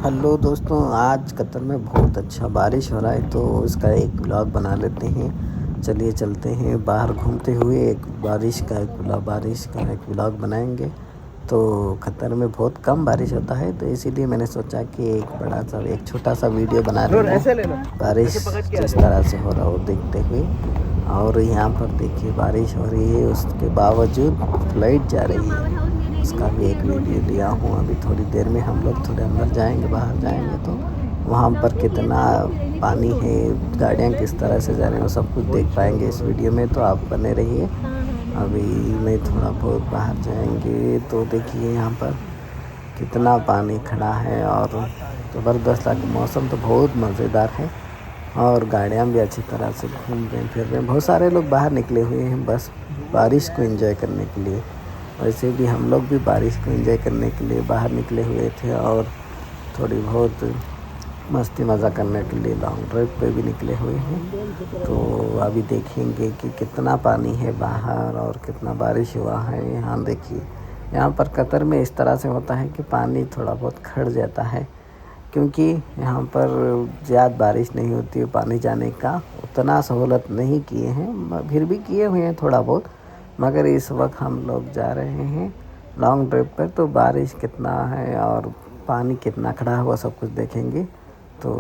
Hello दोस्तों, आज Qatar में बहुत अच्छा बारिश हो रहा है तो इसका एक व्लॉग बना लेते हैं। चलिए चलते हैं बाहर घूमते हुए। एक बारिश का एक व्लॉग बनाएंगे। तो कतर में बहुत कम बारिश होता है तो इसीलिए मैंने सोचा कि एक छोटा सा वीडियो बना लेंगे बारिश जिस तरह से हो रहा हो देखते हुए। और यहाँ पर देखिए बारिश हो रही है, उसके बावजूद फ्लाइट जा रही है, उसका भी एक वीडियो लिया हूँ। अभी थोड़ी देर में हम लोग थोड़े अंदर जाएंगे, बाहर जाएंगे तो वहाँ पर कितना पानी है, गाड़ियाँ किस तरह से जा रही हैं, वो सब कुछ देख पाएंगे इस वीडियो में। तो आप बने रहिए। अभी मैं थोड़ा बहुत बाहर जाएंगे तो देखिए यहाँ पर कितना पानी खड़ा है और ज़बरदस्त लग। मौसम तो बहुत मज़ेदार है और गाड़ियाँ भी अच्छी तरह से घूम रहे फिर रहे हैं। बहुत सारे लोग बाहर निकले हुए हैं बस बारिश को एंजॉय करने के लिए। वैसे भी हम लोग भी बारिश को एंजॉय करने के लिए बाहर निकले हुए थे और थोड़ी बहुत मस्ती मज़ा करने के लिए लॉन्ग ड्राइव पे भी निकले हुए हैं। तो अभी देखेंगे कि कितना पानी है बाहर और कितना बारिश हुआ है। यहाँ देखिए, यहाँ पर कतर में इस तरह से होता है कि पानी थोड़ा बहुत खड़ जाता है, क्योंकि यहाँ पर ज़्यादा बारिश नहीं होती है। पानी जाने का उतना सहूलत नहीं किए हैं, फिर भी किए हुए हैं थोड़ा बहुत। मगर इस वक्त हम लोग जा रहे हैं लॉन्ग ड्राइव पर, तो बारिश कितना है और पानी कितना खड़ा हुआ सब कुछ देखेंगे। तो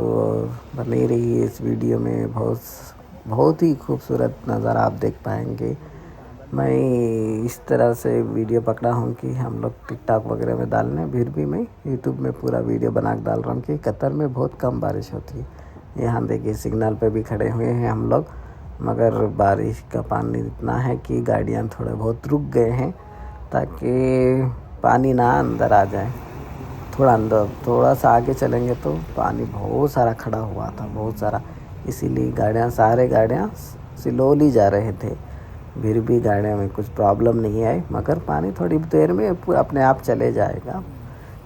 बने रहिए इस वीडियो में, बहुत ही खूबसूरत नज़ारा आप देख पाएंगे। मैं इस तरह से वीडियो पकड़ा हूँ कि हम लोग टिकटॉक वगैरह में डालने, फिर भी मैं यूट्यूब में पूरा वीडियो बना के डाल रहा हूँ कि कतर में बहुत कम बारिश होती है। यहाँ देखिए सिग्नल पे भी खड़े हुए हैं हम लोग, मगर बारिश का पानी इतना है कि गाड़ियाँ थोड़े बहुत रुक गए हैं ताकि पानी ना अंदर आ जाए। थोड़ा सा आगे चलेंगे तो पानी बहुत सारा खड़ा हुआ था, बहुत सारा। इसीलिए सारे गाड़ियाँ स्लोली जा रहे थे। फिर भी गाड़ियों में कुछ प्रॉब्लम नहीं आई, मगर पानी थोड़ी देर में अपने आप चले जाएगा।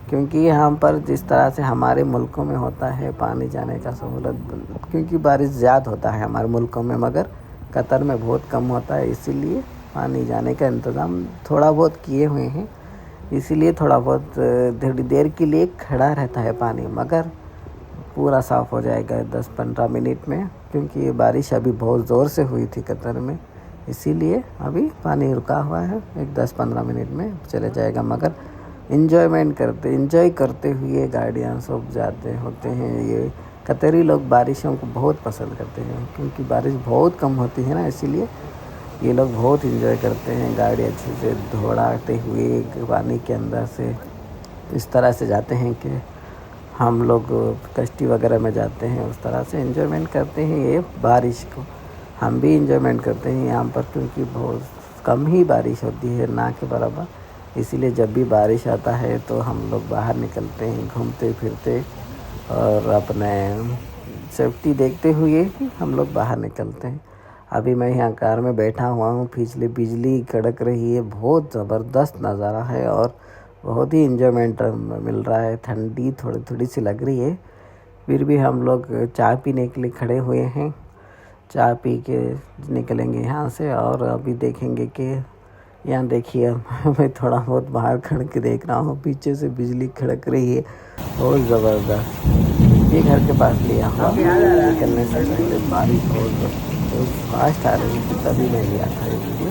क्योंकि यहाँ पर जिस तरह से हमारे मुल्कों में होता है पानी जाने का सहूलत, क्योंकि बारिश ज़्यादा होता है हमारे मुल्कों में मगर कतर में बहुत कम होता है, इसीलिए पानी जाने का इंतज़ाम थोड़ा बहुत किए हुए हैं। इसीलिए थोड़ा बहुत थोड़ी देर के लिए खड़ा रहता है पानी, मगर पूरा साफ़ हो जाएगा 10-15 मिनट में। क्योंकि ये बारिश अभी बहुत ज़ोर से हुई थी कतर में, इसीलिए अभी पानी रुका हुआ है। एक 10-15 मिनट में चले जाएगा। मगर एंजॉय करते हुए गाड़ियाँ सब जाते होते हैं। ये कतरी लोग बारिशों को बहुत पसंद करते हैं, क्योंकि बारिश बहुत कम होती है ना, इसीलिए ये लोग बहुत एंजॉय करते हैं। गाड़ी अच्छे से दौड़ाते हुए पानी के अंदर से इस तरह से जाते हैं कि हम लोग कश्ती वगैरह में जाते हैं, उस तरह से एंजॉयमेंट करते हैं ये बारिश को। हम भी एंजॉयमेंट करते हैं यहाँ पर, क्योंकि बहुत कम ही बारिश होती है, ना के बराबर। इसीलिए जब भी बारिश आता है तो हम लोग बाहर निकलते हैं घूमते फिरते और अपने सेफ्टी देखते हुए हम लोग बाहर निकलते हैं। अभी मैं यहाँ कार में बैठा हुआ हूँ, बिजली कड़क रही है, बहुत ज़बरदस्त नज़ारा है और बहुत ही एंजॉयमेंट मिल रहा है। ठंडी थोड़ी थोड़ी सी लग रही है, फिर भी हम लोग चाय पीने के लिए खड़े हुए हैं। चाय पी के निकलेंगे यहाँ से और अभी देखेंगे कि यहाँ देखिए मैं थोड़ा बहुत बाहर खड़ के देख रहा हूँ, पीछे से बिजली खड़क रही है बहुत ज़बरदस्त। ये घर के पास लिया हुआ, निकलने से पहले बारिश बहुत फास्ट आ रही थी, तभी मैं लिया था ये वीडियो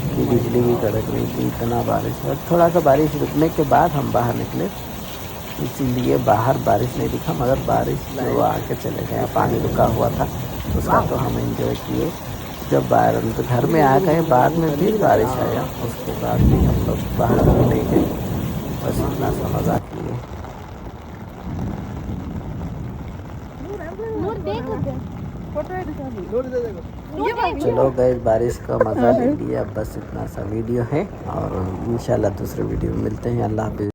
कि बिजली भी कड़क रही थी, इतना बारिश। और थोड़ा सा बारिश रुकने के बाद हम बाहर निकले, इसीलिए बाहर बारिश नहीं दिखा, मगर बारिश जो आके चले गए, पानी रुका हुआ था उसका तो हम एंजॉय किए। जब तो घर में आ गए बाद में फिर बारिश आया, उसके बाद भी हम लोग बाहर भी नहीं गए, बस इतना सा मज़ा किए। चलो गए, बारिश का मज़ा ले लिया, बस इतना सा वीडियो है और इंशाल्लाह दूसरे वीडियो में मिलते हैं। अल्लाह हाफ़िज़।